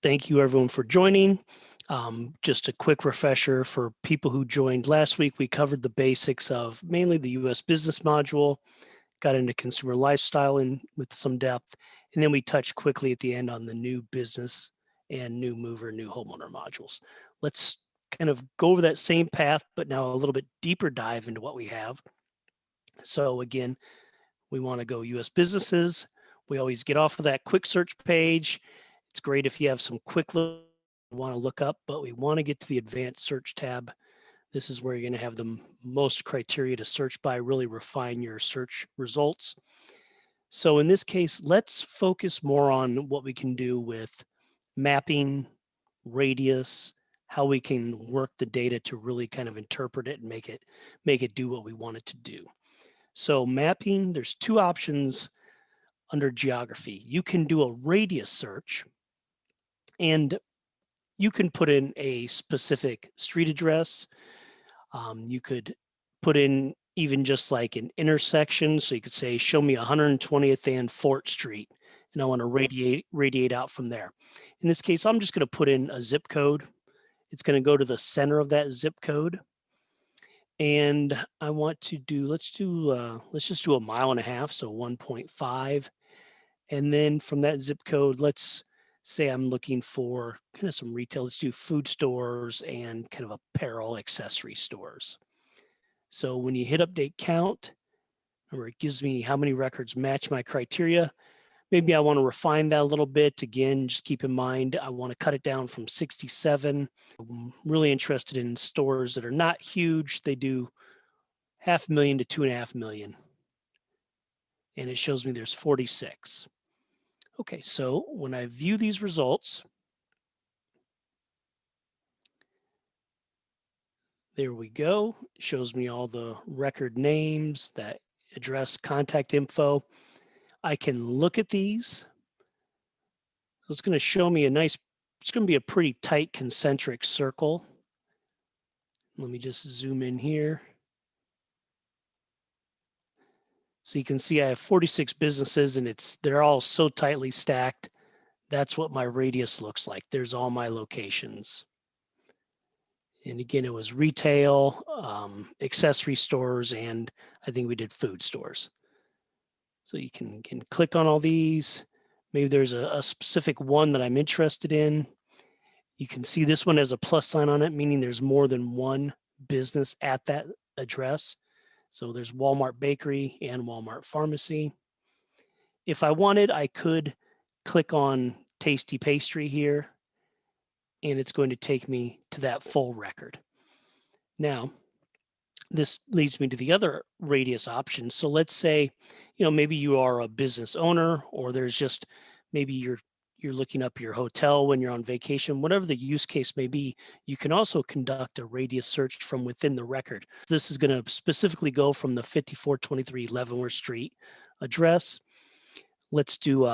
Thank you everyone for joining. Just a quick refresher for people who joined last week. We covered the basics of mainly the US business module, got into consumer lifestyle with some depth, and then we touched quickly at the end on the new business and new mover, new homeowner modules. Let's kind of go over that same path, but now a little bit deeper dive into what we have. So again, we want to go US businesses. We always get off of that quick search page. It's great if you have some quick look you want to look up, but we want to get to the advanced search tab. This is where you're going to have the most criteria to search by, really refine your search results. So in this case, let's focus more on what we can do with mapping, radius, how we can work the data to really kind of interpret it and make it do what we want it to do. So mapping, there's two options under geography. You can do a radius search, and you can put in a specific street address. You could put in even just like an intersection. So you could say, show me 120th and Fort Street, and I want to radiate out from there. In this case, I'm just going to put in a zip code. It's going to go to the center of that zip code. And I want to do, let's just do 1.5 miles, so 1.5. And then from that zip code, let's say I'm looking for kind of some retail. Let's do food stores and kind of apparel accessory stores. So when you hit update count, remember it gives me how many records match my criteria. Maybe I want to refine that a little bit. Again, just keep in mind, I want to cut it down from 67. I'm really interested in stores that are not huge. They do 500,000 to 2.5 million. And it shows me there's 46. Okay, so when I view these results, there we go. It shows me all the record names, that address, contact info. I can look at these. So it's going to show me it's going to be a pretty tight concentric circle. Let me just zoom in here. So you can see I have 46 businesses, and they're all so tightly stacked. That's what my radius looks like. There's all my locations. And again, it was retail, accessory stores, and I think we did food stores. So you can click on all these. Maybe there's a specific one that I'm interested in. You can see this one has a plus sign on it, meaning there's more than one business at that address. So there's Walmart Bakery and Walmart Pharmacy. If I wanted, I could click on Tasty Pastry here, and it's going to take me to that full record. Now, this leads me to the other radius option. So let's say, maybe you are a business owner, or there's just maybe you're looking up your hotel when you're on vacation, whatever the use case may be. You can also conduct a radius search from within the record. This is going to specifically go from the 5423 Leavenworth Street address. Let's do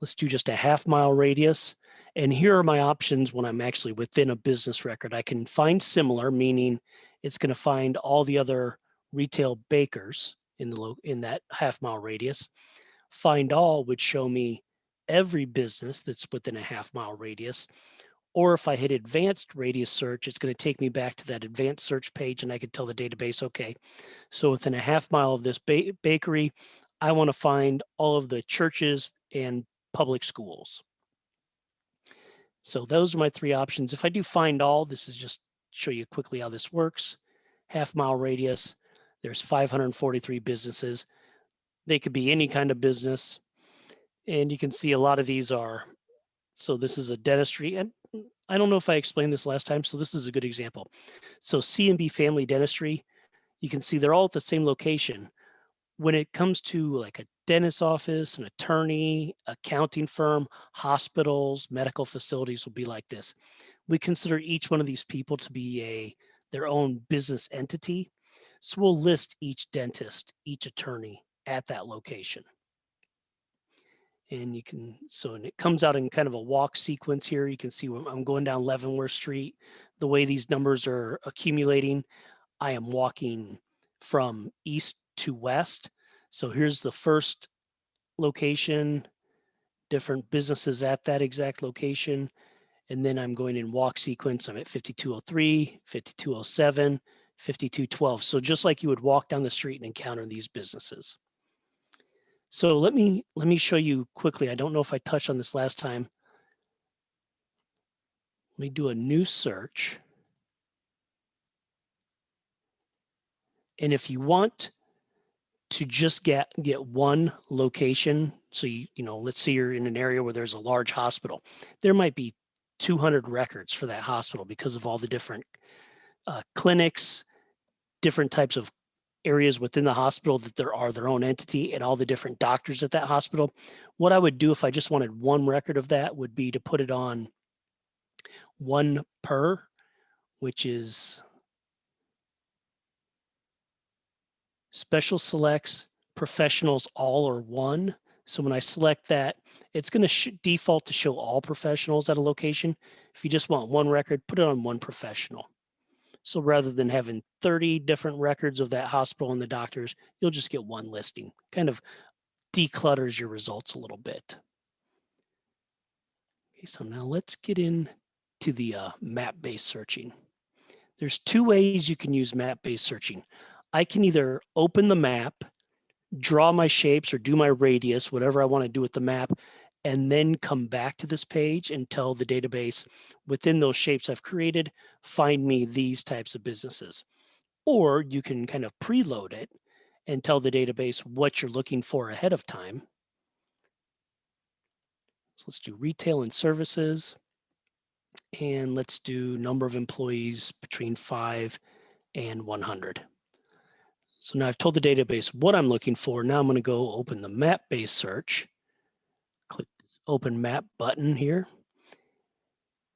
just a 1/2 mile radius. And here are my options when I'm actually within a business record. I can find similar, meaning it's going to find all the other retail bakers in that 1/2 mile radius. Find all would show me every business that's within a 1/2 mile radius. Or if I hit advanced radius search, it's going to take me back to that advanced search page, and I could tell the database, okay, so within a 1/2 mile of this bakery, I want to find all of the churches and public schools. So those are my three options. If I do find all, this is just show you quickly how this works. 1/2 mile radius, there's 543 businesses. They could be any kind of business. And you can see a lot of these are, so this is a dentistry. And I don't know if I explained this last time, so this is a good example. So C&B Family Dentistry, you can see they're all at the same location. When it comes to like a dentist's office, an attorney, accounting firm, hospitals, medical facilities will be like this. We consider each one of these people to be their own business entity. So we'll list each dentist, each attorney at that location. And and it comes out in kind of a walk sequence here. You can see when I'm going down Leavenworth Street, the way these numbers are accumulating, I am walking from east to west. So here's the first location, different businesses at that exact location. And then I'm going in walk sequence. I'm at 5203, 5207, 5212. So just like you would walk down the street and encounter these businesses. So let me show you quickly. I don't know if I touched on this last time. Let me do a new search. And if you want to just get one location, so you know, let's say you're in an area where there's a large hospital, there might be 200 records for that hospital because of all the different clinics, different types of areas within the hospital that there are their own entity, and all the different doctors at that hospital. What I would do if I just wanted one record of that would be to put it on one per, which is special selects, professionals, all or one. So when I select that, it's going to default to show all professionals at a location. If you just want one record, put it on one professional. So rather than having 30 different records of that hospital and the doctors, you'll just get one listing. Kind of declutters your results a little bit. Okay, so now let's get into the map-based searching. There's two ways you can use map-based searching. I can either open the map, draw my shapes or do my radius, whatever I want to do with the map, and then come back to this page and tell the database within those shapes I've created, find me these types of businesses. Or you can kind of preload it and tell the database what you're looking for ahead of time. So let's do retail and services. And let's do number of employees between 5 and 100. So now I've told the database what I'm looking for. Now I'm going to go open the map-based search. Click this open map button here.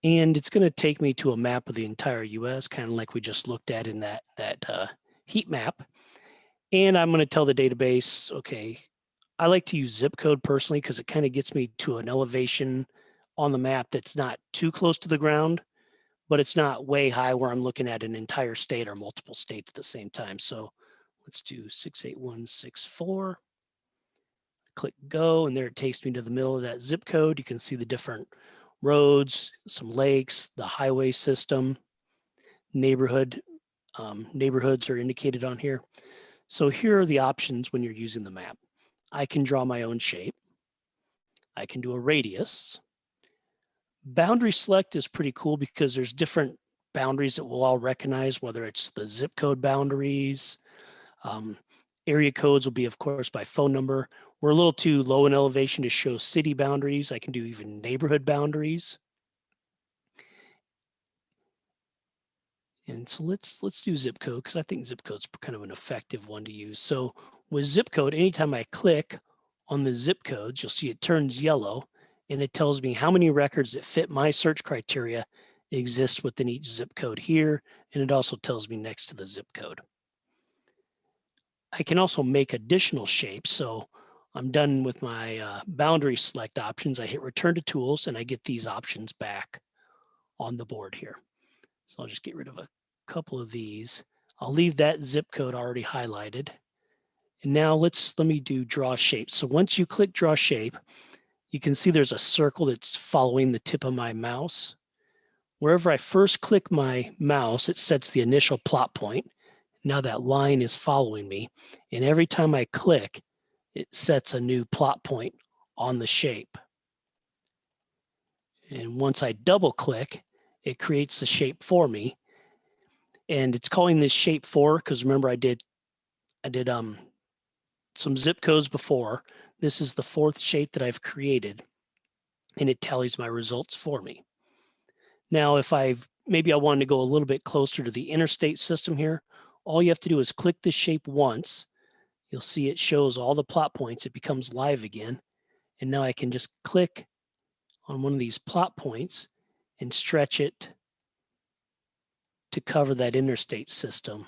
And it's going to take me to a map of the entire US, kind of like we just looked at in that heat map. And I'm going to tell the database, okay, I like to use zip code personally because it kind of gets me to an elevation on the map that's not too close to the ground, but it's not way high where I'm looking at an entire state or multiple states at the same time. So let's do 68164. Click go, and there it takes me to the middle of that zip code. You can see the different roads, some lakes, the highway system, neighborhoods are indicated on here. So here are the options when you're using the map. I can draw my own shape. I can do a radius. Boundary select is pretty cool because there's different boundaries that we'll all recognize, whether it's the zip code boundaries. Area codes will be, of course, by phone number. We're a little too low in elevation to show city boundaries. I can do even neighborhood boundaries. And so let's do zip code because I think zip code's kind of an effective one to use. So with zip code, anytime I click on the zip codes, you'll see it turns yellow and it tells me how many records that fit my search criteria exist within each zip code here. And it also tells me next to the zip code. I can also make additional shapes. So I'm done with my boundary select options. I hit return to tools and I get these options back on the board here. So I'll just get rid of a couple of these. I'll leave that zip code already highlighted. And now let me do draw shape. So once you click draw shape, you can see there's a circle that's following the tip of my mouse. Wherever I first click my mouse, it sets the initial plot point. Now that line is following me. And every time I click, it sets a new plot point on the shape. And once I double click, it creates the shape for me. And it's calling this shape 4 because remember I did some zip codes before. This is the 4th shape that I've created, and it tallies my results for me. Now, if maybe I wanted to go a little bit closer to the interstate system here, all you have to do is click this shape once. You'll see it shows all the plot points. It becomes live again. And now I can just click on one of these plot points and stretch it to cover that interstate system.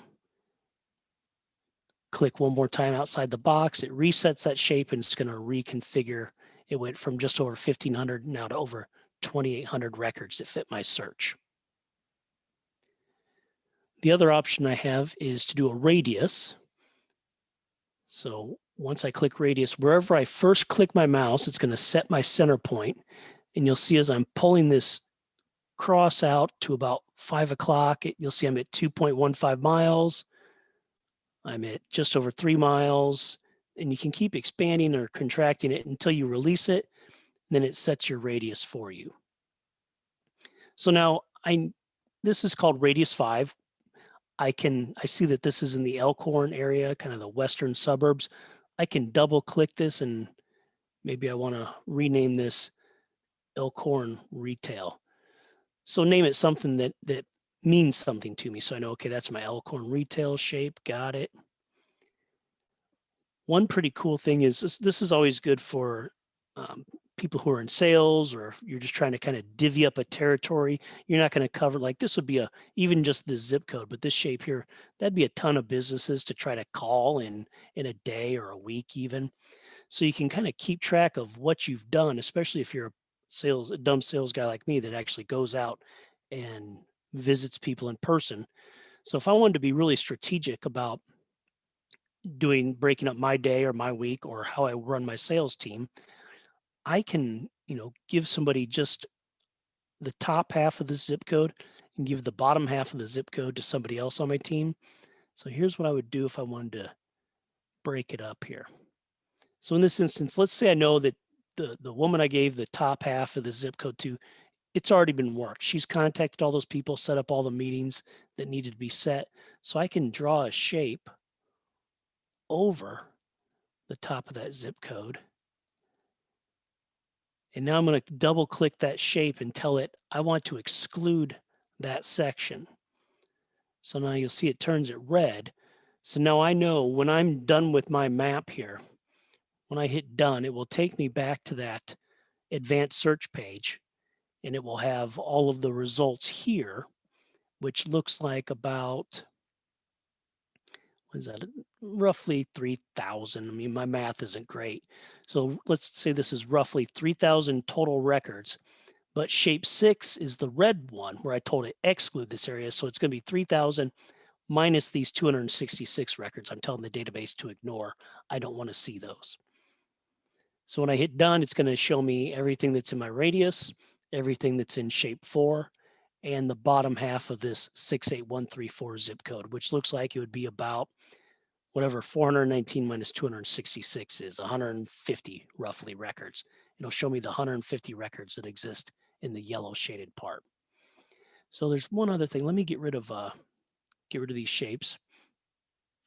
Click one more time outside the box. It resets that shape and it's going to reconfigure. It went from just over 1,500 now to over 2,800 records that fit my search. The other option I have is to do a radius. So once I click radius, wherever I first click my mouse, it's going to set my center point. And you'll see as I'm pulling this cross out to about 5 o'clock, you'll see I'm at 2.15 miles. I'm at just over 3 miles, and you can keep expanding or contracting it until you release it. Then it sets your radius for you. So now this is called radius 5. I see that this is in the Elkhorn area, kind of the western suburbs. I can double click this, and maybe I want to rename this Elkhorn Retail. So name it something that means something to me. So I know, okay, that's my Elkhorn Retail shape. Got it. One pretty cool thing is this is always good for people who are in sales, or if you're just trying to kind of divvy up a territory. You're not going to cover, like this would be even just the zip code, but this shape here, that'd be a ton of businesses to try to call in a day or a week even. So you can kind of keep track of what you've done, especially if you're a dumb sales guy like me that actually goes out and visits people in person. So if I wanted to be really strategic about breaking up my day or my week or how I run my sales team, I can, give somebody just the top half of the zip code and give the bottom half of the zip code to somebody else on my team. So here's what I would do if I wanted to break it up here. So in this instance, let's say I know that the woman I gave the top half of the zip code to, it's already been worked. She's contacted all those people, set up all the meetings that needed to be set. So I can draw a shape over the top of that zip code. And now I'm going to double click that shape and tell it I want to exclude that section. So now you'll see it turns it red. So now I know when I'm done with my map here, when I hit done, it will take me back to that advanced search page, and it will have all of the results here, which looks like about, what is that, roughly 3,000. I mean, my math isn't great. So let's say this is roughly 3,000 total records, but shape 6 is the red one where I told it exclude this area. So it's going to be 3,000 minus these 266 records I'm telling the database to ignore. I don't want to see those. So when I hit done, it's going to show me everything that's in my radius, everything that's in shape 4, and the bottom half of this 68134 zip code, which looks like it would be about whatever 419 minus 266 is, 150 roughly records. It'll show me the 150 records that exist in the yellow shaded part. So there's one other thing. Let me get rid of these shapes.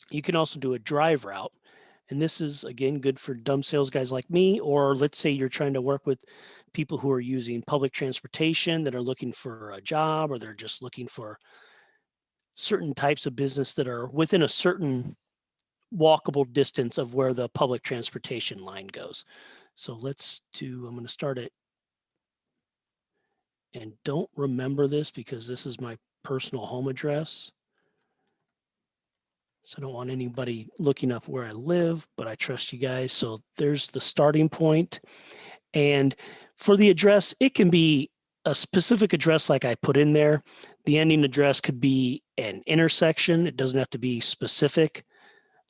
You can also do a drive route. And this is, again, good for dumb sales guys like me, or let's say you're trying to work with people who are using public transportation that are looking for a job, or they're just looking for certain types of business that are within a certain walkable distance of where the public transportation line goes. So I'm going to start it. And don't remember this because this is my personal home address. So I don't want anybody looking up where I live, but I trust you guys. So there's the starting point. And for the address, it can be a specific address like I put in there. The ending address could be an intersection. It doesn't have to be specific,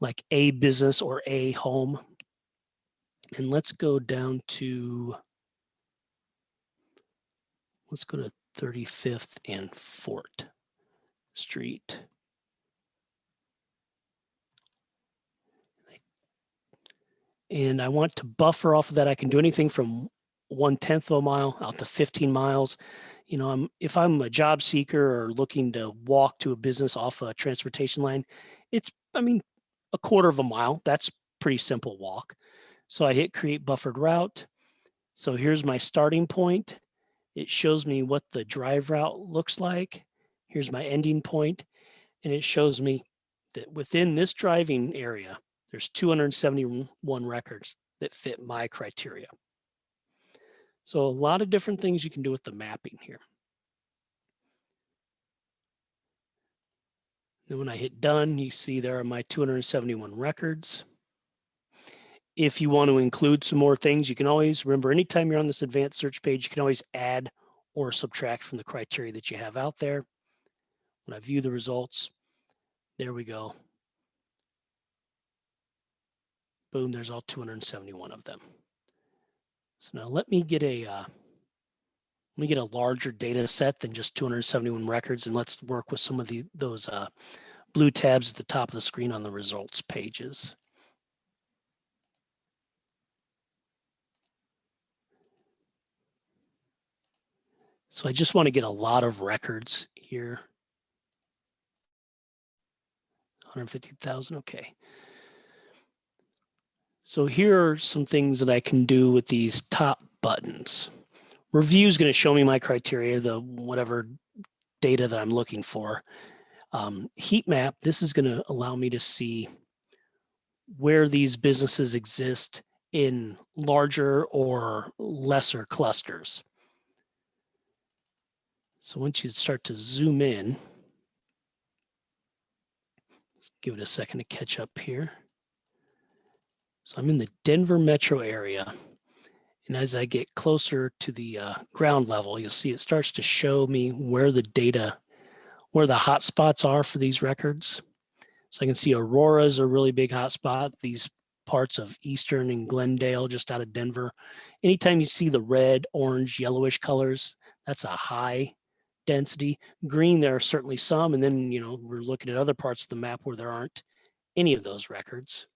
like a business or a home. And let's go to 35th and Fort Street. And I want to buffer off of that. I can do anything from 1/10 of a mile out to 15 miles. If I'm a job seeker or looking to walk to a business off a transportation line, it's, a quarter of a mile. That's pretty simple walk. So I hit create buffered route. So here's my starting point. It shows me what the drive route looks like. Here's my ending point, and it shows me that within this driving area, there's 271 records that fit my criteria. So a lot of different things you can do with the mapping here. Then when I hit done, you see there are my 271 records. If you want to include some more things, you can always, remember, anytime you're on this advanced search page, you can always add or subtract from the criteria that you have out there. When I view the results, there we go. Boom, there's all 271 of them. So now let me get Let me get a larger data set than just 271 records, and let's work with some of those blue tabs at the top of the screen on the results pages. So I just want to get a lot of records here. 150,000, okay. So here are some things that I can do with these top buttons. Review is going to show me my criteria, the whatever data that I'm looking for. Heat map, this is going to allow me to see where these businesses exist in larger or lesser clusters. So once you start to zoom in, give it a second to catch up here. So I'm in the Denver metro area. And as I get closer to the ground level, you'll see it starts to show me where the data, where the hotspots are for these records. So I can see Aurora is a really big hotspot. These parts of Eastern and Glendale, just out of Denver. Anytime you see the red, orange, yellowish colors, that's a high density. Green, there are certainly some. And then, you know, we're looking at other parts of the map where there aren't any of those records.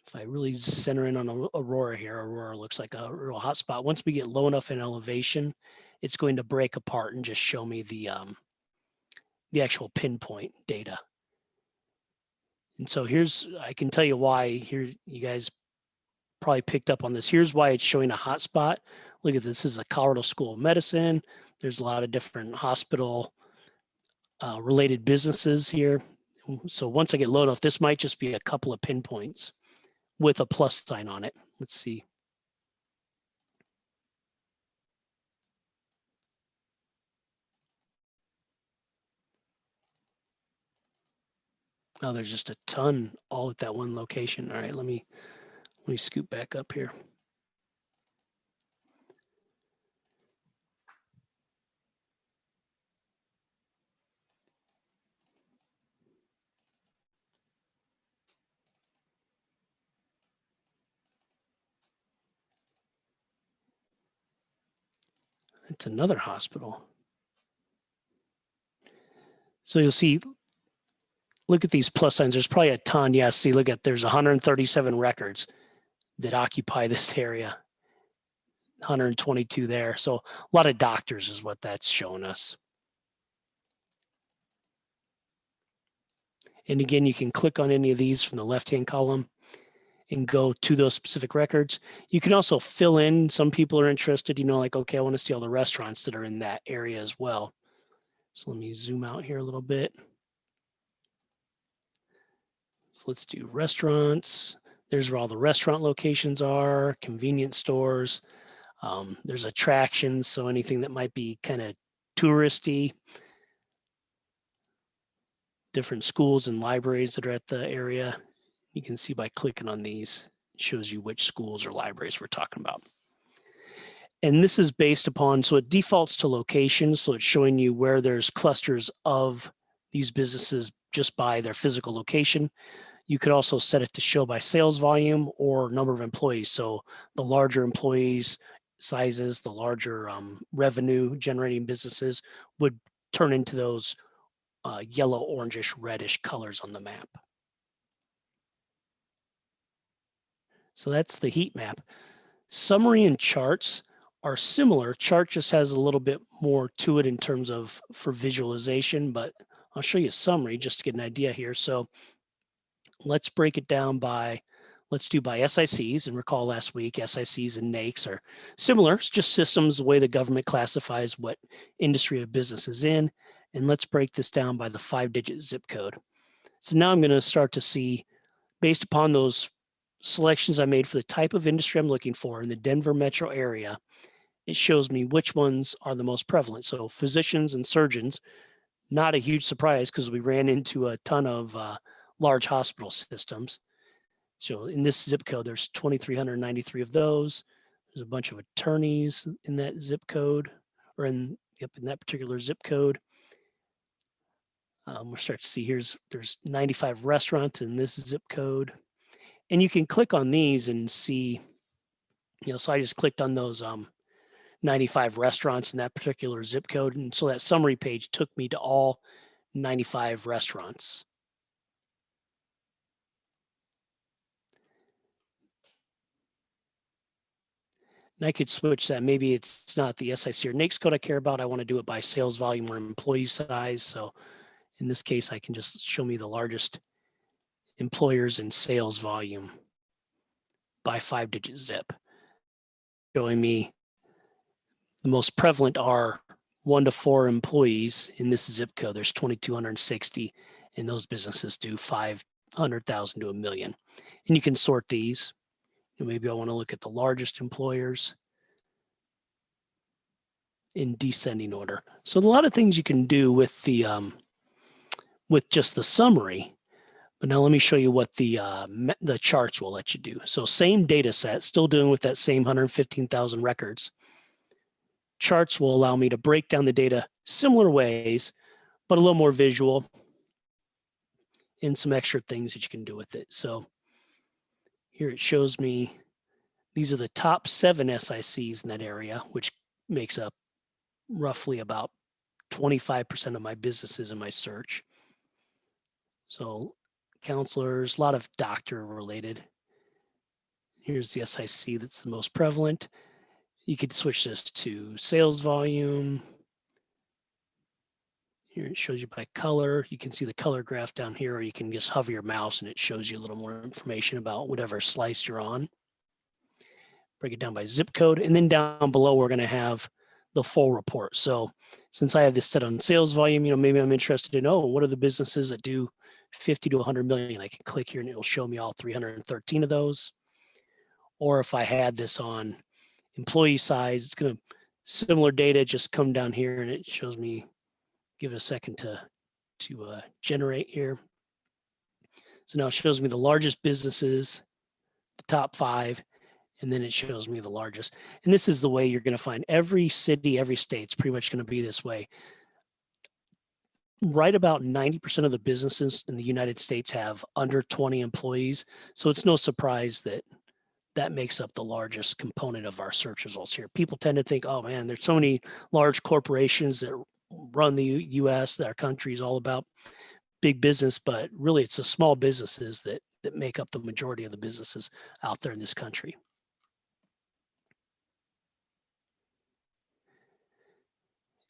If I really center in on Aurora here, Aurora looks like a real hot spot. Once we get low enough in elevation, it's going to break apart and just show me the actual pinpoint data. And so here's, I can tell you why here, you guys probably picked up on this. Here's why it's showing a hot spot. Look at this is a Colorado School of Medicine. There's a lot of different hospital related businesses here. So once I get low enough, this might just be a couple of pinpoints with a plus sign on it. Let's see. Oh, there's just a ton all at that one location. All right, let me scoot back up here. It's another hospital. So you'll see, look at these plus signs. There's probably a ton. Yeah, see, look at, there's 137 records that occupy this area. 122 there. So a lot of doctors is what that's showing us. And again, you can click on any of these from the left-hand column and go to those specific records. You can also fill in, some people are interested, you know, like, okay, I want to see all the restaurants that are in that area as well. So let me zoom out here a little bit. So let's do restaurants. There's where all the restaurant locations are, convenience stores. There's attractions, so anything that might be kind of touristy. Different schools and libraries that are at the area. You can see by clicking on these, it shows you which schools or libraries we're talking about. And this is based upon, so it defaults to location, so it's showing you where there's clusters of these businesses just by their physical location. You could also set it to show by sales volume or number of employees. So the larger employees sizes, the larger revenue generating businesses would turn into those yellow, orangish, reddish colors on the map. So that's the heat map. Summary and charts are similar. Chart just has a little bit more to it in terms of for visualization, but I'll show you a summary just to get an idea here. So let's break it down by, let's do by SICs. And recall last week, SICs and NAICS are similar. It's just systems, the way the government classifies what industry a business is in. And let's break this down by the 5-digit zip code. So now I'm going to start to see, based upon those selections I made for the type of industry I'm looking for in the Denver metro area, it shows me which ones are the most prevalent. So physicians and surgeons, not a huge surprise because we ran into a ton of large hospital systems. So in this zip code, there's 2,393 of those. There's a bunch of attorneys in that zip code, or in that particular zip code. We'll start to see there's 95 restaurants in this zip code. And you can click on these and see, so I just clicked on those 95 restaurants in that particular zip code. And so that summary page took me to all 95 restaurants. And I could switch that. Maybe it's not the SIC or NAICS code I care about. I want to do it by sales volume or employee size. So in this case, I can just show me the largest employers in sales volume by 5-digit zip. Showing me the most prevalent are 1 to 4 employees in this zip code. There's 2,260, and those businesses do 500,000 to $1 million. And you can sort these. Maybe I want to look at the largest employers in descending order. So a lot of things you can do with the with just the summary. But now let me show you what the charts will let you do. So same data set, still doing with that same 115,000 records. Charts will allow me to break down the data similar ways, but a little more visual and some extra things that you can do with it. So here it shows me these are the top 7 SICs in that area, which makes up roughly about 25% of my businesses in my search. So counselors, a lot of doctor related. Here's the SIC that's the most prevalent. You could switch this to sales volume. Here it shows you by color. You can see the color graph down here, or you can just hover your mouse and it shows you a little more information about whatever slice you're on. Break it down by zip code. And then down below, we're going to have the full report. So since I have this set on sales volume, maybe I'm interested in, what are the businesses that do 50 to 100 million? I can click here and it'll show me all 313 of those. Or if I had this on employee size, it's going to similar data, just come down here and it shows me, give it a second to generate here. So now it shows me the largest businesses, the top 5, and then it shows me the largest. And this is the way you're going to find every city, every state's pretty much going to be this way. Right about 90% of the businesses in the United States have under 20 employees. So it's no surprise that that makes up the largest component of our search results here. People tend to think, oh man, there's so many large corporations that run the US, that our country is all about big business, but really it's the small businesses that make up the majority of the businesses out there in this country.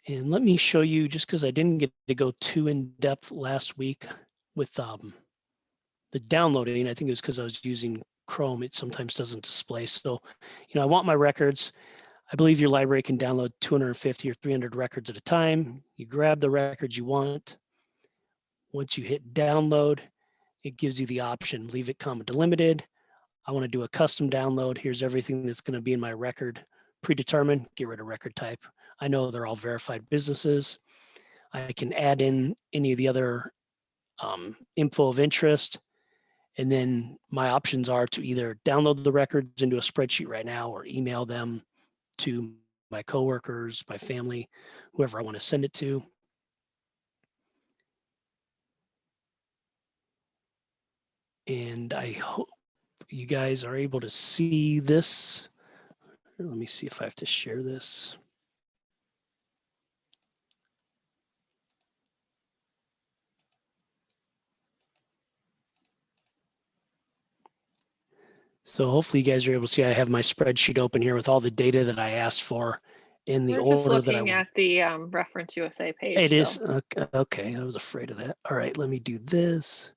And let me show you, just because I didn't get to go too in depth last week with the downloading. I think it was because I was using Chrome. It sometimes doesn't display. So, I want my records. I believe your library can download 250 or 300 records at a time. You grab the records you want. Once you hit download, it gives you the option, leave it comma delimited. I want to do a custom download. Here's everything that's going to be in my record, predetermined, get rid of record type. I know they're all verified businesses. I can add in any of the other info of interest. And then my options are to either download the records into a spreadsheet right now or email them to my coworkers, my family, whoever I want to send it to. And I hope you guys are able to see this. Let me see if I have to share this. So hopefully you guys are able to see I have my spreadsheet open here with all the data that I asked for in the order that I want. We're just looking at the ReferenceUSA page. It is? Okay, I was afraid of that. All right, let me do this.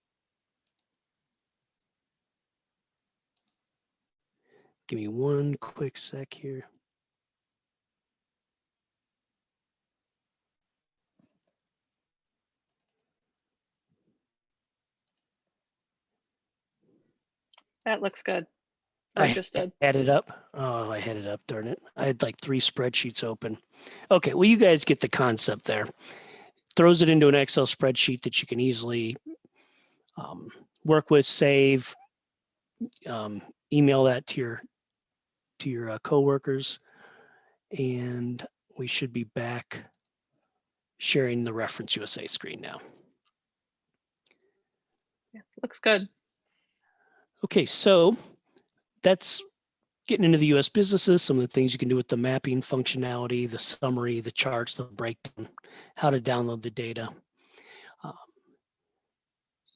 Give me one quick sec here. That looks good. I had it up. Oh, I had it up, darn it. I had like 3 spreadsheets open. Okay, well, you guys get the concept there. Throws it into an Excel spreadsheet that you can easily work with, save, email that to your coworkers, and we should be back sharing the ReferenceUSA screen now. Yeah, looks good. Okay, so that's Getting into the US businesses, some of the things you can do with the mapping functionality, the summary, the charts, the breakdown, how to download the data.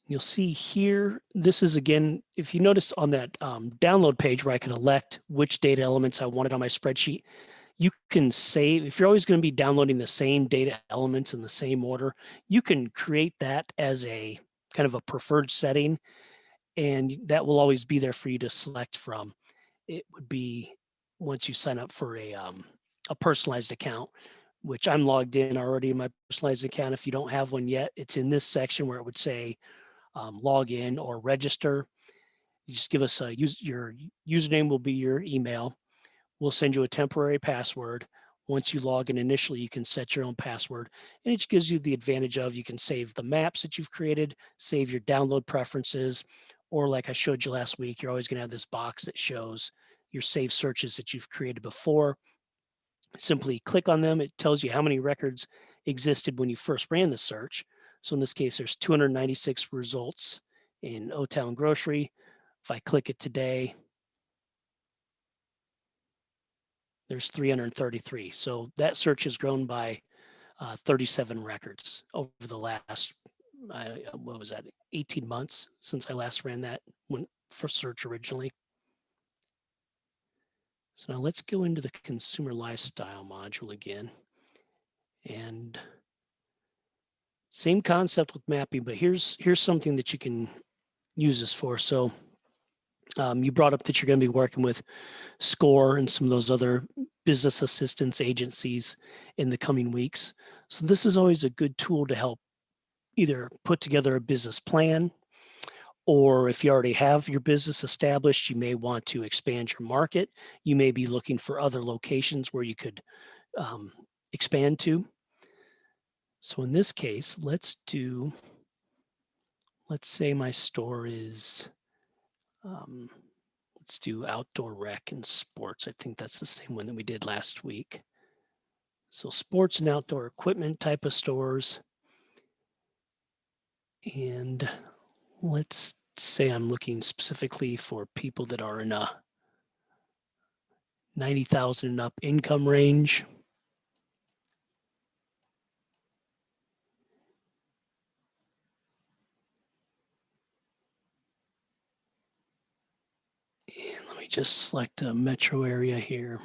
You'll see here, this is again, if you notice on that download page where I can elect which data elements I wanted on my spreadsheet, you can save, if you're always going to be downloading the same data elements in the same order, you can create that as a kind of a preferred setting, and that will always be there for you to select from. It would be once you sign up for a personalized account, which I'm logged in already in my personalized account. If you don't have one yet, it's in this section where it would say log in or register. You just give us your username will be your email. We'll send you a temporary password. Once you log in initially, you can set your own password, and it gives you the advantage of you can save the maps that you've created, save your download preferences, or like I showed you last week, you're always going to have this box that shows your saved searches that you've created before. Simply click on them. It tells you how many records existed when you first ran the search. So in this case, there's 296 results in O-Town Grocery. If I click it today, there's 333. So that search has grown by 37 records over the last, what was that, 18 months since I last ran that one for search originally. So now let's go into the consumer lifestyle module again. And same concept with mapping, but here's something that you can use this for. So you brought up that you're going to be working with SCORE and some of those other business assistance agencies in the coming weeks. So this is always a good tool to help either put together a business plan, or if you already have your business established, you may want to expand your market. You may be looking for other locations where you could expand to. So in this case, let's say my store is, let's do outdoor rec and sports. I think that's the same one that we did last week. So sports and outdoor equipment type of stores. And let's say I'm looking specifically for people that are in a 90,000 and up income range. And let me just select a metro area here.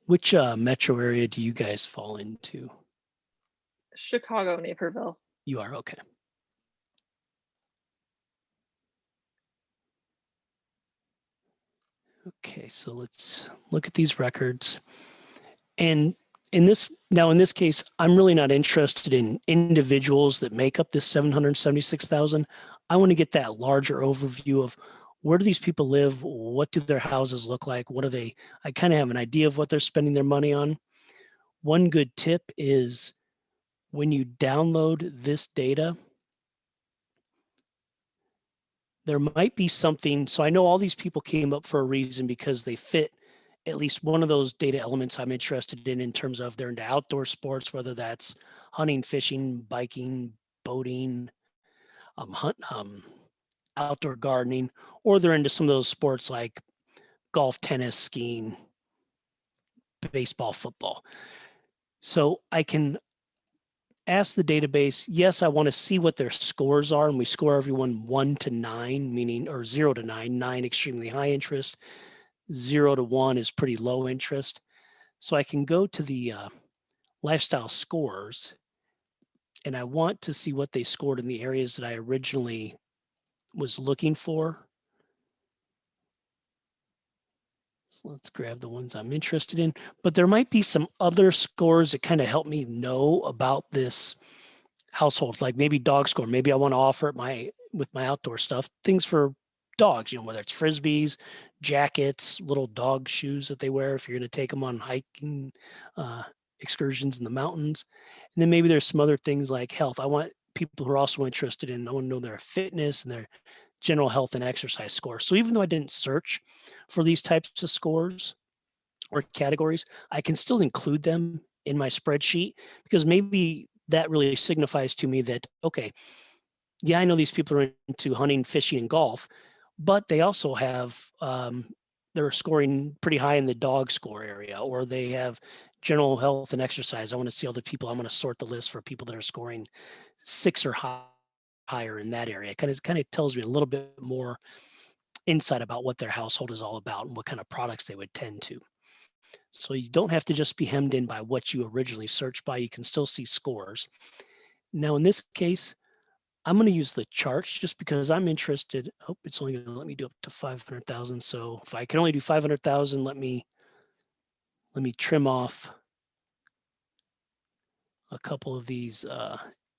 Which metro area do you guys fall into? Chicago, Naperville. You are, okay. Okay, so let's look at these records. And in this case, I'm really not interested in individuals that make up this 776,000. I want to get that larger overview of where do these people live? What do their houses look like? What are they? I kind of have an idea of what they're spending their money on. One good tip is when you download this data, there might be something. So I know all these people came up for a reason because they fit at least one of those data elements I'm interested in terms of they're into outdoor sports, whether that's hunting, fishing, biking, boating, outdoor gardening, or they're into some of those sports like golf, tennis, skiing, baseball, football. So I can ask the database, yes, I want to see what their scores are, and we score everyone 1 to 9, meaning, or 0 to 9, 9 extremely high interest, 0 to 1 is pretty low interest. So I can go to the lifestyle scores, and I want to see what they scored in the areas that I originally was looking for. So let's grab the ones I'm interested in, but there might be some other scores that kind of help me know about this household, like maybe dog score. Maybe I want to offer it with my outdoor stuff, things for dogs, whether it's frisbees, jackets, little dog shoes that they wear if you're going to take them on hiking excursions in the mountains. And then maybe there's some other things like health. I want people who are also interested in, I want to know their fitness and their general health and exercise score. So even though I didn't search for these types of scores or categories, I can still include them in my spreadsheet because maybe that really signifies to me that, okay, yeah, I know these people are into hunting, fishing, and golf, but they also have, they're scoring pretty high in the dog score area, or they have general health and exercise. I want to see all the people. I'm going to sort the list for people that are scoring 6 or higher in that area. It kind of tells me a little bit more insight about what their household is all about and what kind of products they would tend to. So you don't have to just be hemmed in by what you originally searched by. You can still see scores. Now, in this case, I'm going to use the charts just because I'm interested. Oh, it's only going to let me do up to 500,000. So if I can only do 500,000, let me trim off a couple of these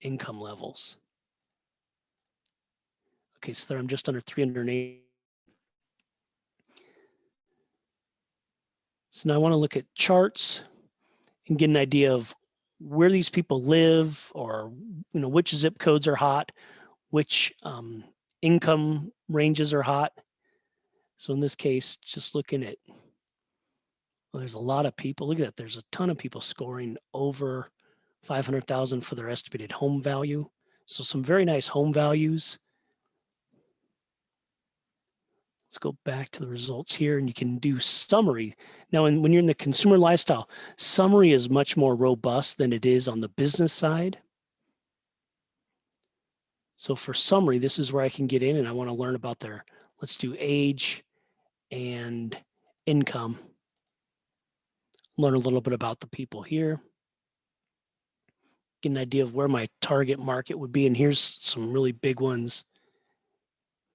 income levels. Okay, so there I'm just under 380. So now I want to look at charts and get an idea of where these people live, or which zip codes are hot, which income ranges are hot. So in this case, just looking at, well, there's a lot of people. Look at that. There's a ton of people scoring over 500,000 for their estimated home value. So some very nice home values. Let's go back to the results here, and you can do summary. Now, when you're in the consumer lifestyle, summary is much more robust than it is on the business side. So for summary, this is where I can get in and I want to learn about their, let's do age and income. Learn a little bit about the people here. Get an idea of where my target market would be. And here's some really big ones.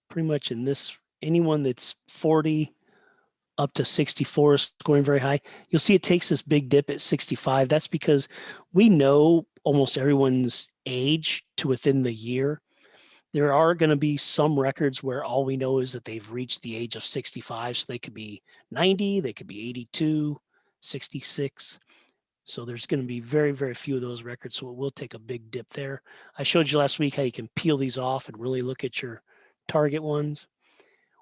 Pretty much in this, anyone that's 40 up to 64 is scoring very high. You'll see it takes this big dip at 65. That's because we know almost everyone's age to within the year. There are going to be some records where all we know is that they've reached the age of 65. So they could be 90, they could be 82, 66. So there's going to be very, very few of those records. So it will take a big dip there. I showed you last week how you can peel these off and really look at your target ones.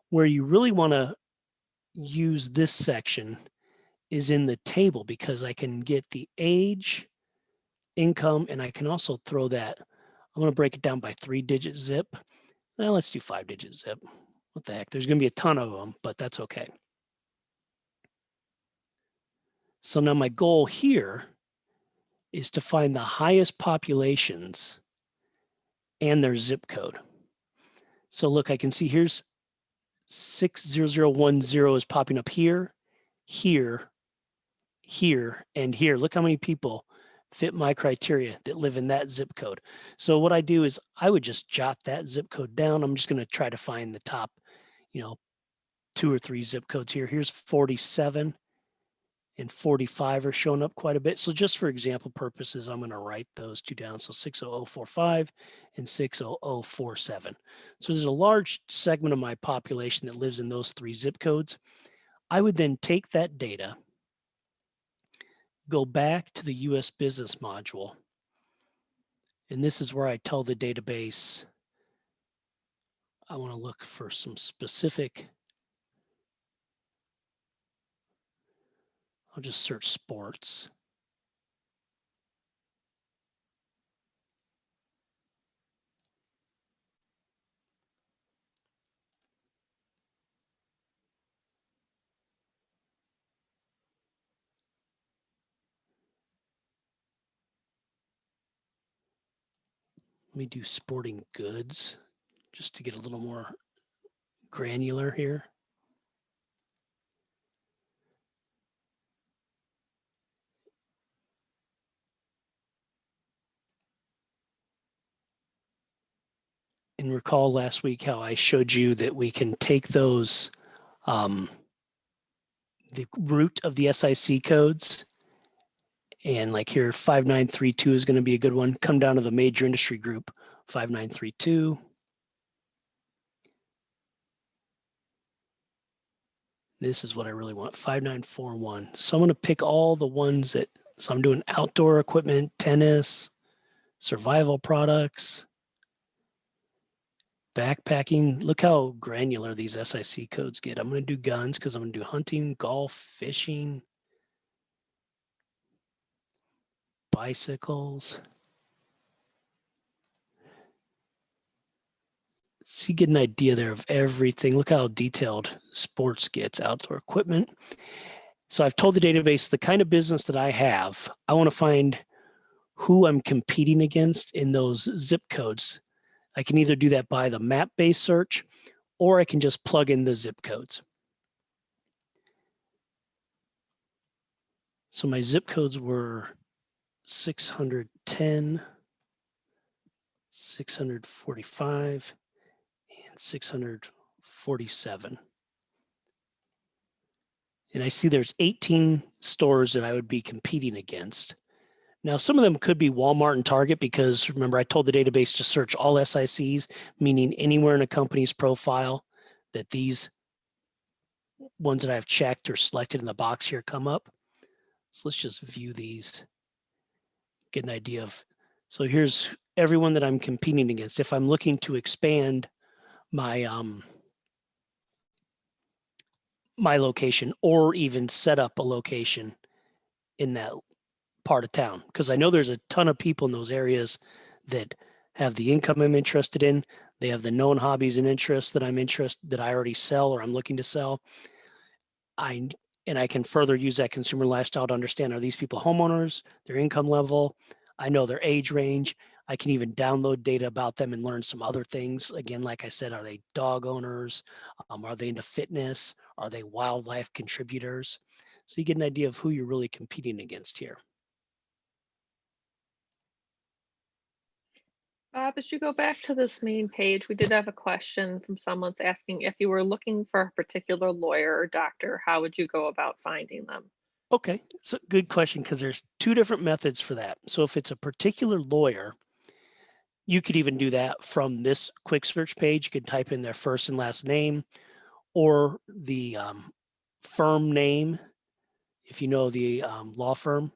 Where you really want to use this section is in the table, because I can get the age, income, and I can also throw that. I'm going to break it down by 3-digit zip. Well, let's do 5-digit zip. What the heck? There's going to be a ton of them, but that's okay. So now my goal here is to find the highest populations and their zip code. So look, I can see here's 60010 is popping up here, here, here, and here. Look how many people fit my criteria that live in that zip code. So what I do is I would just jot that zip code down. I'm just going to try to find the top, 2 or 3 zip codes here. Here's 47 and 45 are showing up quite a bit. So just for example purposes, I'm going to write those two down. So 60045 and 60047. So there's a large segment of my population that lives in those 3 zip codes. I would then take that data, go back to the US Business module, and this is where I tell the database I want to look for some specific. I'll just search sports. Let me do sporting goods just to get a little more granular here. And recall last week how I showed you that we can take those, the root of the SIC codes, and like here, 5932 is going to be a good one. Come down to the major industry group, 5932. This is what I really want, 5941. So I'm going to pick all the ones that, so I'm doing outdoor equipment, tennis, survival products, backpacking. Look how granular these SIC codes get. I'm going to do guns because I'm going to do hunting, golf, fishing, bicycles. So you get an idea there of everything. Look how detailed sports gets, outdoor equipment. So I've told the database the kind of business that I have. I want to find who I'm competing against in those zip codes. I can either do that by the map-based search, or I can just plug in the zip codes. So my zip codes were 610, 645, and 647. And I see there's 18 stores that I would be competing against. Now, some of them could be Walmart and Target because remember, I told the database to search all SICs, meaning anywhere in a company's profile that these ones that I've checked or selected in the box here come up. So let's just view these, get an idea of, so here's everyone that I'm competing against. If I'm looking to expand my, my location or even set up a location in that part of town, because I know there's a ton of people in those areas that have the income I'm interested in. They have the known hobbies and interests that that I already sell or I'm looking to sell. And I can further use that consumer lifestyle to understand, are these people homeowners, their income level? I know their age range. I can even download data about them and learn some other things. Again, like I said, are they dog owners? Are they into fitness? Are they wildlife contributors? So you get an idea of who you're really competing against here. As you go back to this main page, we did have a question from someone's asking if you were looking for a particular lawyer or doctor, how would you go about finding them? Okay, it's a good question because there's two different methods for that. So if it's a particular lawyer, you could even do that from this quick search page. You could type in their first and last name or the firm name, if you know the law firm,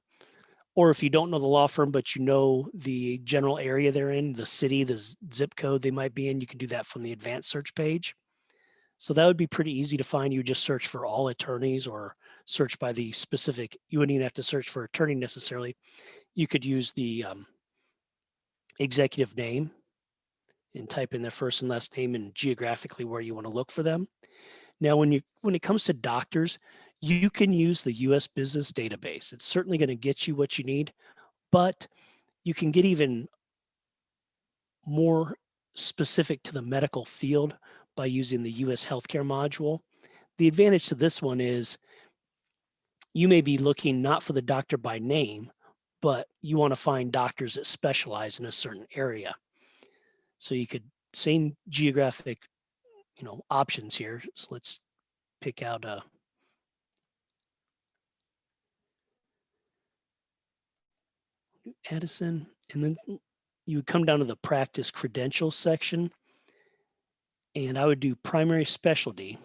or if you don't know the law firm, but you know the general area they're in, the city, the zip code they might be in, you can do that from the advanced search page. So that would be pretty easy to find. You would just search for all attorneys or search by the specific, you wouldn't even have to search for attorney necessarily. You could use the executive name and type in their first and last name and geographically where you want to look for them. Now, when it comes to doctors, you can use the US Business Database. It's certainly going to get you what you need, but you can get even more specific to the medical field by using the US Healthcare module. The advantage to this one is you may be looking not for the doctor by name, but you want to find doctors that specialize in a certain area. So you could, same geographic, options here. So let's pick out Addison, and then you would come down to the practice credentials section, and I would do primary specialty.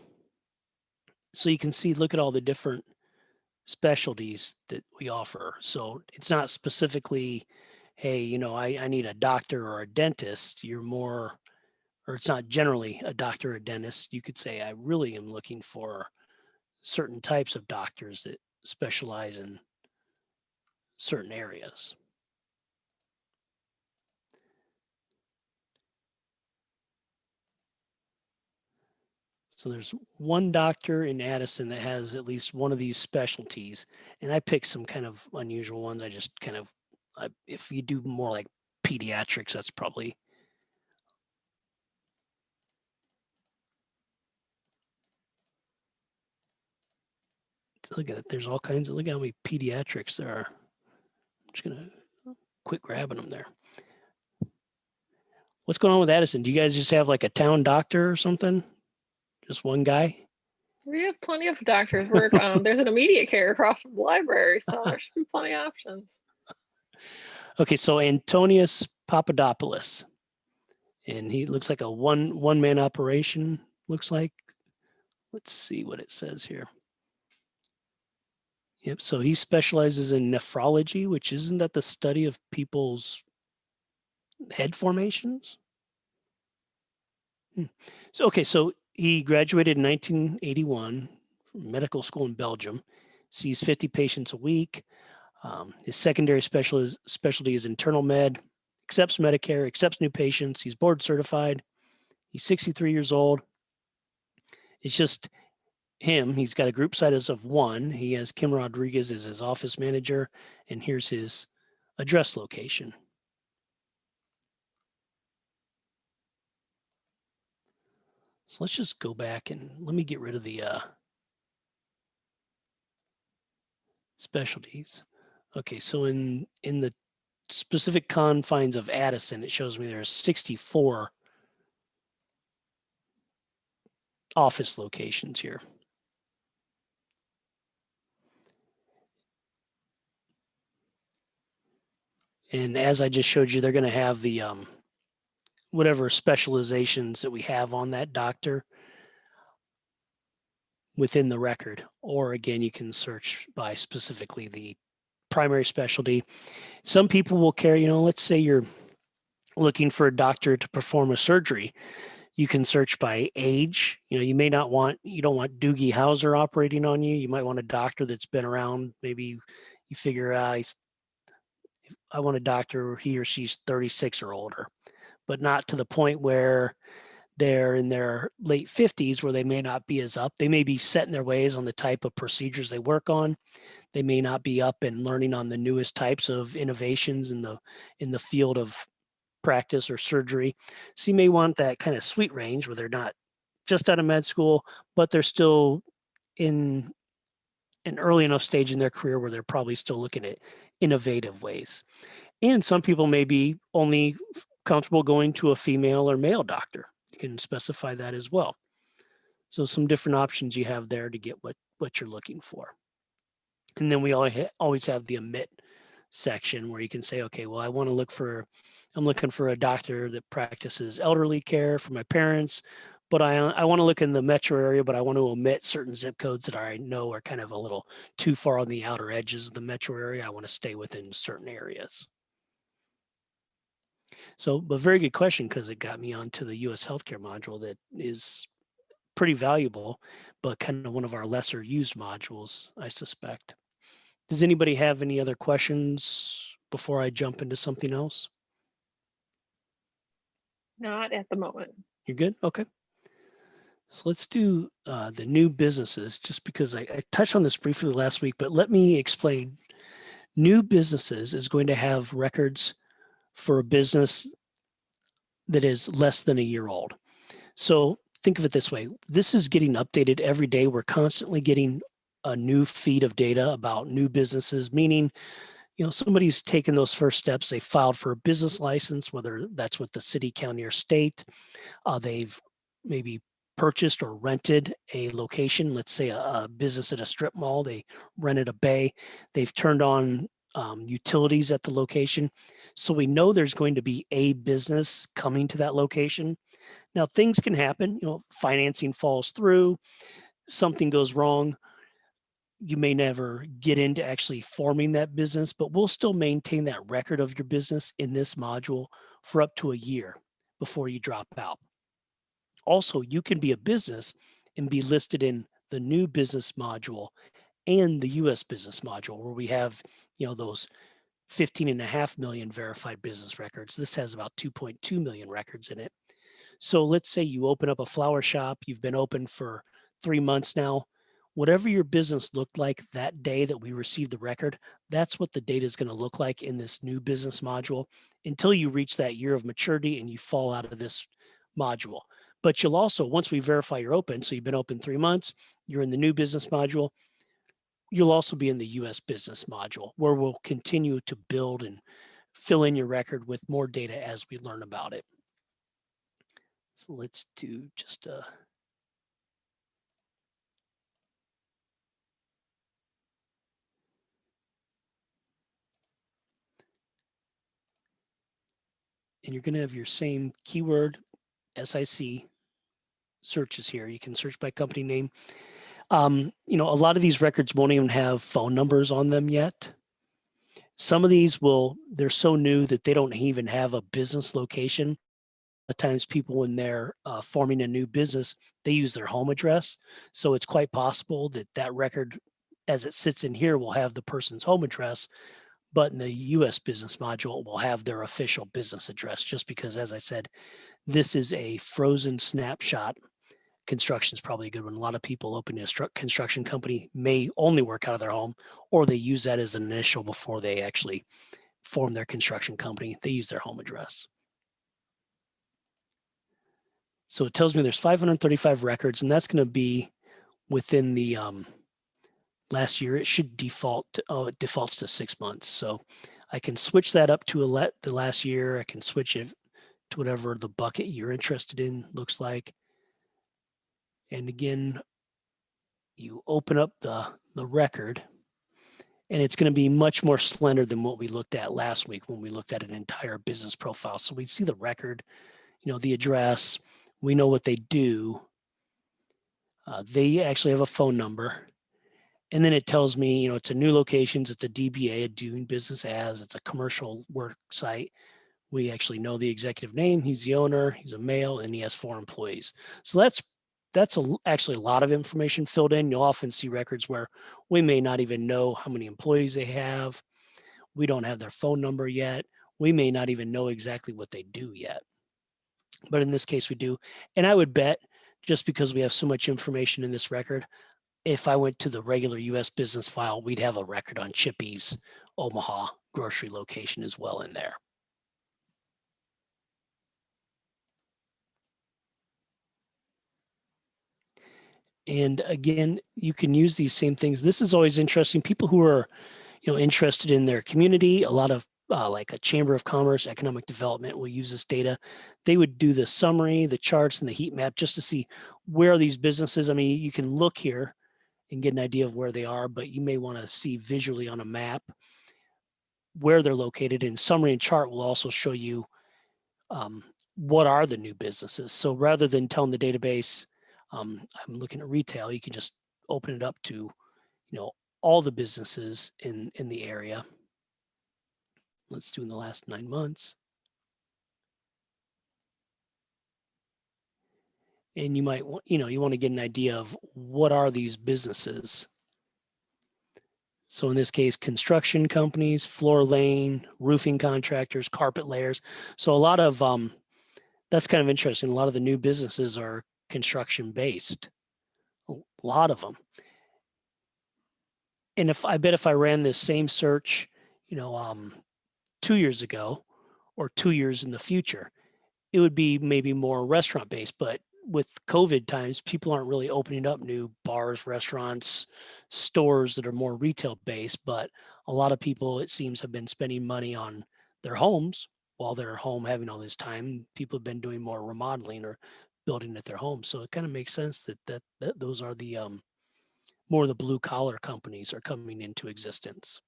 So you can see, look at all the different specialties that we offer. So it's not specifically, hey, I need a doctor or a dentist. You're more, or it's not generally a doctor or a dentist. You could say, I really am looking for certain types of doctors that specialize in certain areas. So there's one doctor in Addison that has at least one of these specialties. And I picked some kind of unusual ones. I just kind of, if you do more like pediatrics, that's probably. Look at it. There's all kinds of, look at how many pediatrics there are. I'm just going to quit grabbing them there. What's going on with Addison? Do you guys just have like a town doctor or something? Just one guy? We have plenty of doctors work. There's an immediate care across from the library, so there should be plenty of options. Okay, so Antonius Papadopoulos, and he looks like a one-man operation, looks like. Let's see what it says here. Yep, so he specializes in nephrology, which isn't that the study of people's head formations? So, okay, so he graduated in 1981 from medical school in Belgium, sees 50 patients a week. His secondary specialty is internal med, accepts Medicare, accepts new patients. He's board certified. He's 63 years old. It's just him. He's got a group size of 1. He has Kim Rodriguez as his office manager, and here's his address location. So let's just go back and let me get rid of the specialties. Okay, so in the specific confines of Addison, it shows me there's 64 office locations here. And as I just showed you, they're going to have the whatever specializations that we have on that doctor within the record. Or again, you can search by specifically the primary specialty. Some people will carry, let's say you're looking for a doctor to perform a surgery. You can search by age. You may not want, you don't want Doogie Howser operating on you. You might want a doctor that's been around. Maybe you figure I want a doctor, he or she's 36 or older, but not to the point where they're in their late 50s where they may not be as up. They may be set in their ways on the type of procedures they work on. They may not be up and learning on the newest types of innovations in the field of practice or surgery. So you may want that kind of sweet range where they're not just out of med school, but they're still in an early enough stage in their career where they're probably still looking at innovative ways. And some people may be only comfortable going to a female or male doctor. You can specify that as well. So some different options you have there to get what you're looking for. And then we always have the omit section where you can say, okay, well, I'm looking for a doctor that practices elderly care for my parents, but I want to look in the metro area, but I want to omit certain zip codes that I know are kind of a little too far on the outer edges of the metro area. I want to stay within certain areas. So, but very good question, because it got me onto the U.S. healthcare module that is pretty valuable, but kind of one of our lesser used modules, I suspect. Does anybody have any other questions before I jump into something else? Not at the moment. You're good? Okay. So let's do the new businesses, just because I touched on this briefly last week, but let me explain. New businesses is going to have records for a business that is less than a year old. So think of it this way. This is getting updated every day. We're constantly getting a new feed of data about new businesses, meaning, somebody's taken those first steps. They filed for a business license, whether that's with the city, county, or state. They've maybe purchased or rented a location, let's say a business at a strip mall. They rented a bay. They've turned on utilities at the location. So we know there's going to be a business coming to that location. Now, things can happen, financing falls through, something goes wrong. You may never get into actually forming that business, but we'll still maintain that record of your business in this module for up to a year before you drop out. Also, you can be a business and be listed in the new business module and the US business module, where we have, those 15.5 million verified business records. This has about 2.2 million records in it. So let's say you open up a flower shop, you've been open for 3 months now. Whatever your business looked like that day that we received the record, that's what the data is going to look like in this new business module until you reach that year of maturity and you fall out of this module. But you'll also, once we verify you're open, so you've been open 3 months, you're in the new business module, you'll also be in the US business module, where we'll continue to build and fill in your record with more data as we learn about it. So let's do just and you're going to have your same keyword SIC searches here. You can search by company name. A lot of these records won't even have phone numbers on them yet. Some of these they're so new that they don't even have a business location. At times people, when they're forming a new business, they use their home address. So it's quite possible that record, as it sits in here, will have the person's home address, but in the US business module, it will have their official business address, just because, as I said, This is a frozen snapshot. Construction is probably a good one. A lot of people opening a construction company may only work out of their home, or they use that as an initial before they actually form their construction company. They use their home address. So it tells me there's 535 records, and that's going to be within the last year. It should default. It defaults to 6 months. So I can switch that up to the last year. I can switch it to whatever the bucket you're interested in looks like. And again, you open up the record, and it's going to be much more slender than what we looked at last week when we looked at an entire business profile. So we see the record, the address, we know what they do. They actually have a phone number. And then it tells me, it's a new locations, it's a DBA, a doing business as, it's a commercial work site. We actually know the executive name. He's the owner, he's a male, and he has 4 employees. So that's actually a lot of information filled in. You'll often see records where we may not even know how many employees they have. We don't have their phone number yet. We may not even know exactly what they do yet. But in this case, we do. And I would bet, just because we have so much information in this record, if I went to the regular US business file, we'd have a record on Chippy's Omaha grocery location as well in there. And again, you can use these same things. This is always interesting. People who are, interested in their community, a lot of like a Chamber of Commerce, Economic Development will use this data. They would do the summary, the charts, and the heat map just to see where are these businesses. I mean, you can look here and get an idea of where they are, but you may want to see visually on a map where they're located. And summary and chart will also show you what are the new businesses. So rather than telling the database, I'm looking at retail, you can just open it up to, all the businesses in the area. Let's do in the last 9 months. And you might want, you want to get an idea of what are these businesses. So in this case, construction companies, floor laying, roofing contractors, carpet layers. So a lot of, that's kind of interesting. A lot of the new businesses are construction based, a lot of them. And I bet if I ran this same search, 2 years ago or 2 years in the future, it would be maybe more restaurant based. But with COVID times, people aren't really opening up new bars, restaurants, stores that are more retail based. But a lot of people, it seems, have been spending money on their homes while they're home having all this time. People have been doing more remodeling or building at their home. So it kind of makes sense that those are the more of the blue collar companies are coming into existence.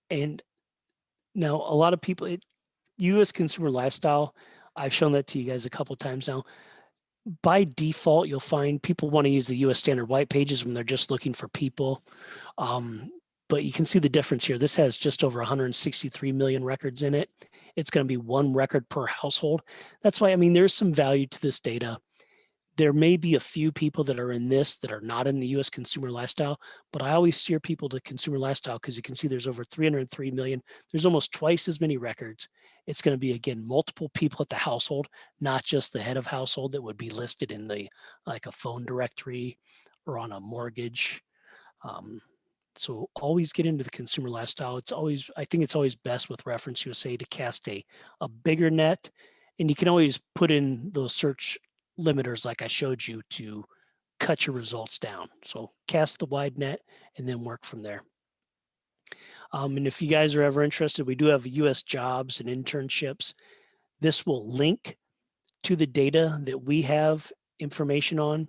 And now a lot of people, US consumer lifestyle, I've shown that to you guys a couple of times now. By default, you'll find people want to use the US standard white pages when they're just looking for people. But you can see the difference here. This has just over 163 million records in it. It's going to be 1 record per household. That's why, there's some value to this data. There may be a few people that are in this that are not in the US consumer lifestyle, but I always steer people to consumer lifestyle because you can see there's over 303 million. There's almost twice as many records. It's going to be, again, multiple people at the household, not just the head of household that would be listed in like a phone directory or on a mortgage. So always get into the consumer lifestyle. I think it's always best with ReferenceUSA to cast a bigger net, and you can always put in those search limiters like I showed you to cut your results down. So cast the wide net and then work from there. And if you guys are ever interested, we do have US jobs and internships. This will link to the data that we have information on.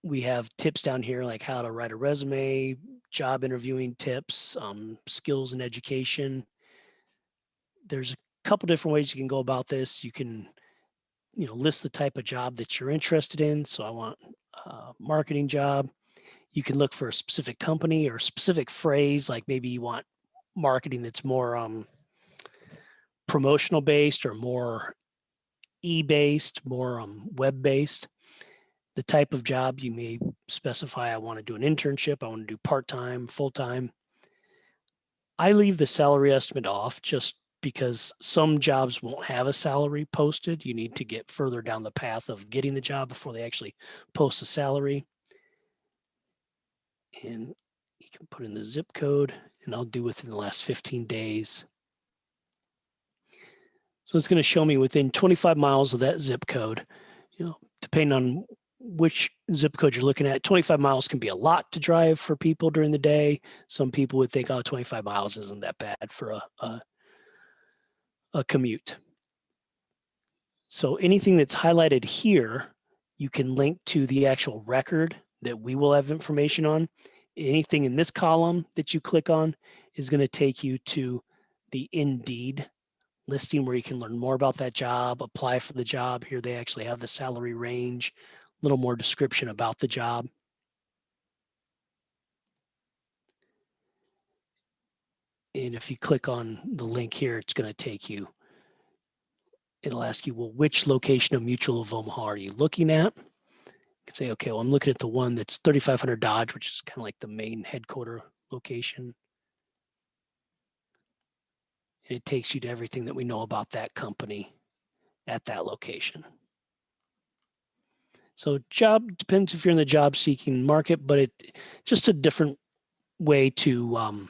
We have tips down here like how to write a resume, job interviewing tips, skills and education. There's a couple different ways you can go about this. You can list the type of job that you're interested in. So I want a marketing job. You can look for a specific company or a specific phrase, like maybe you want marketing that's more promotional based or more e-based, more web-based. The type of job you may specify, I want to do an internship, I want to do part-time, full-time. I leave the salary estimate off just because some jobs won't have a salary posted. You need to get further down the path of getting the job before they actually post a salary. And you can put in the zip code, and I'll do within the last 15 days. So it's going to show me within 25 miles of that zip code, depending on which zip code you're looking at. 25 miles can be a lot to drive for people during the day. Some people would think, oh, 25 miles isn't that bad for a commute. So anything that's highlighted here, you can link to the actual record that we will have information on. Anything in this column that you click on is going to take you to the Indeed listing where you can learn more about that job, apply for the job. Here they actually have the salary range, a little more description about the job. And if you click on the link here, it's going to take you, it'll ask you, well, which location of Mutual of Omaha are you looking at? You can say, okay, well, I'm looking at the one that's 3500 Dodge, which is kind of like the main headquarter location. And it takes you to everything that we know about that company at that location. So job depends if you're in the job seeking market, but it just a different way to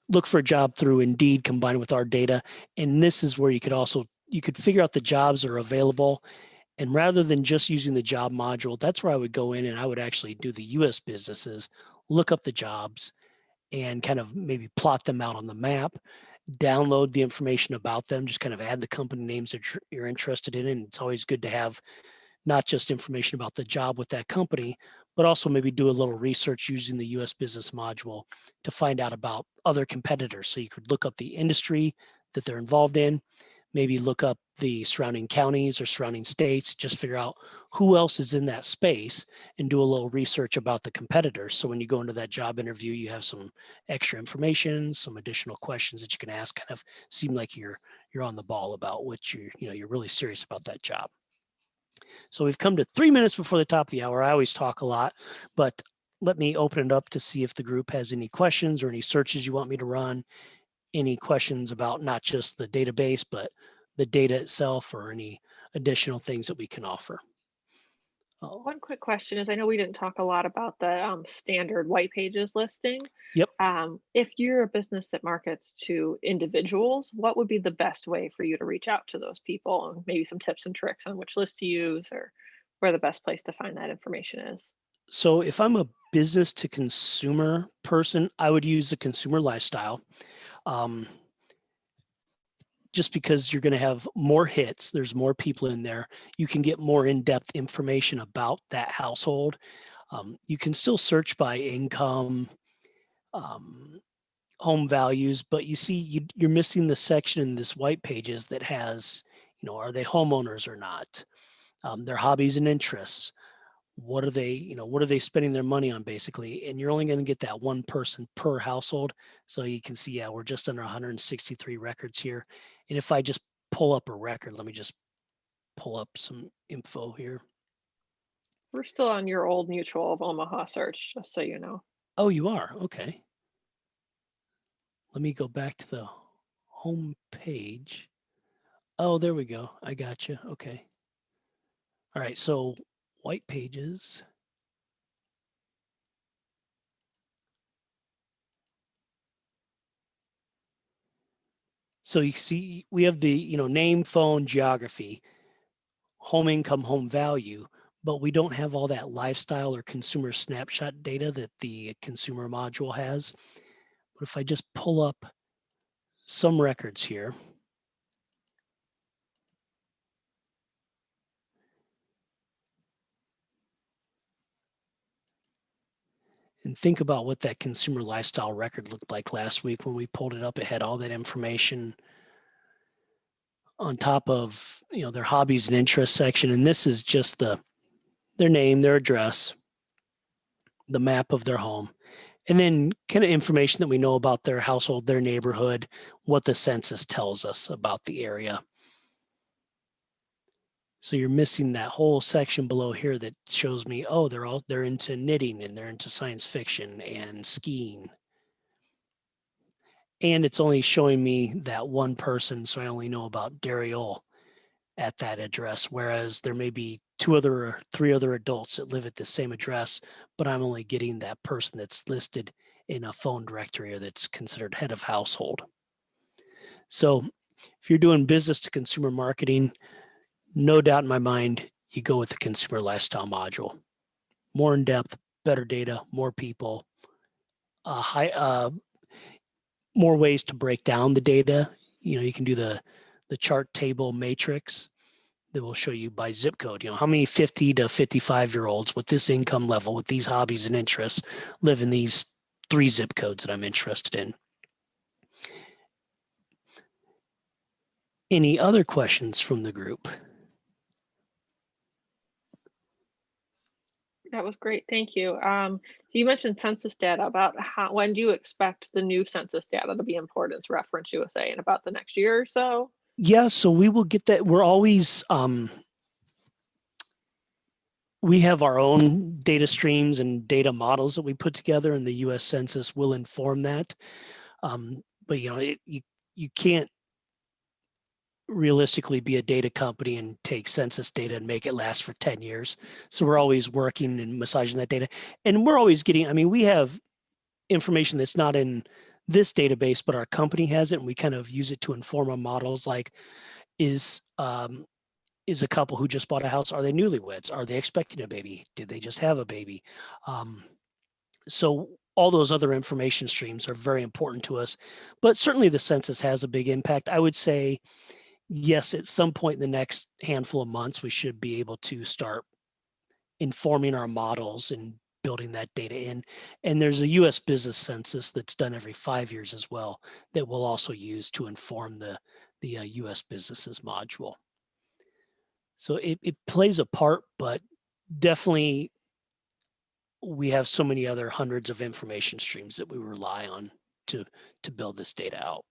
look for a job through Indeed combined with our data. And this is where you could figure out the jobs that are available. And rather than just using the job module, that's where I would go in and I would actually do the US businesses, look up the jobs and kind of maybe plot them out on the map, download the information about them, just kind of add the company names that you're interested in. And it's always good to have not just information about the job with that company, but also maybe do a little research using the US business module to find out about other competitors. So you could look up the industry that they're involved in, maybe look up the surrounding counties or surrounding states, just figure out who else is in that space and do a little research about the competitors. So when you go into that job interview, you have some extra information, some additional questions that you can ask, kind of seem like you're on the ball about what you're really serious about that job. So we've come to 3 minutes before the top of the hour. I always talk a lot, but let me open it up to see if the group has any questions or any searches you want me to run, any questions about not just the database, but the data itself or any additional things that we can offer. One quick question is, I know we didn't talk a lot about the standard white pages listing. Yep. If you're a business that markets to individuals, what would be the best way for you to reach out to those people, and maybe some tips and tricks on which list to use or where the best place to find that information is? So if I'm a business to consumer person, I would use the consumer lifestyle. Just because you're going to have more hits, there's more people in there, you can get more in-depth information about that household. You can still search by income, home values, but you see you're missing the section in this white pages that has, are they homeowners or not? Their hobbies and interests. What are they spending their money on basically? And you're only going to get that one person per household. So you can see, yeah, we're just under 163 records here. And if I just pull up a record, let me just pull up some info here. We're still on your old Mutual of Omaha search, just so you know. Oh, you are? Okay. Let me go back to the home page. Oh, there we go. I got you. Okay. All right. So white pages. So you see, we have the, name, phone, geography, home income, home value, but we don't have all that lifestyle or consumer snapshot data that the consumer module has. But if I just pull up some records here, and think about what that consumer lifestyle record looked like last week when we pulled it up, it had all that information on top of, their hobbies and interests section. And this is just their name, their address, the map of their home, and then kind of information that we know about their household, their neighborhood, what the census tells us about the area. So you're missing that whole section below here that shows me, oh, they're into knitting and they're into science fiction and skiing. And it's only showing me that one person, so I only know about Daryl at that address, whereas there may be 2 other or 3 other adults that live at the same address, but I'm only getting that person that's listed in a phone directory or that's considered head of household. So if you're doing business to consumer marketing, no doubt in my mind, you go with the consumer lifestyle module. More in depth, better data, more people, more ways to break down the data. You can do the chart table matrix that will show you by zip code, how many 50 to 55-year-olds with this income level, with these hobbies and interests live in these 3 zip codes that I'm interested in. Any other questions from the group? That was great. Thank you. You mentioned census data. About when do you expect the new census data to be important to Reference USA in about the next year or so? Yeah, so we will get that. We're always, we have our own data streams and data models that we put together, and the US Census will inform that. But you can't realistically be a data company and take census data and make it last for 10 years. So we're always working and massaging that data. And we're always getting, we have information that's not in this database, but our company has it, and we kind of use it to inform our models, like is a couple who just bought a house, are they newlyweds? Are they expecting a baby? Did they just have a baby? So all those other information streams are very important to us, but certainly the census has a big impact. I would say, yes, at some point in the next handful of months, we should be able to start informing our models and building that data in. And there's a US business census that's done every 5 years as well that we'll also use to inform the US businesses module. So it plays a part, but definitely we have so many other hundreds of information streams that we rely on to build this data out.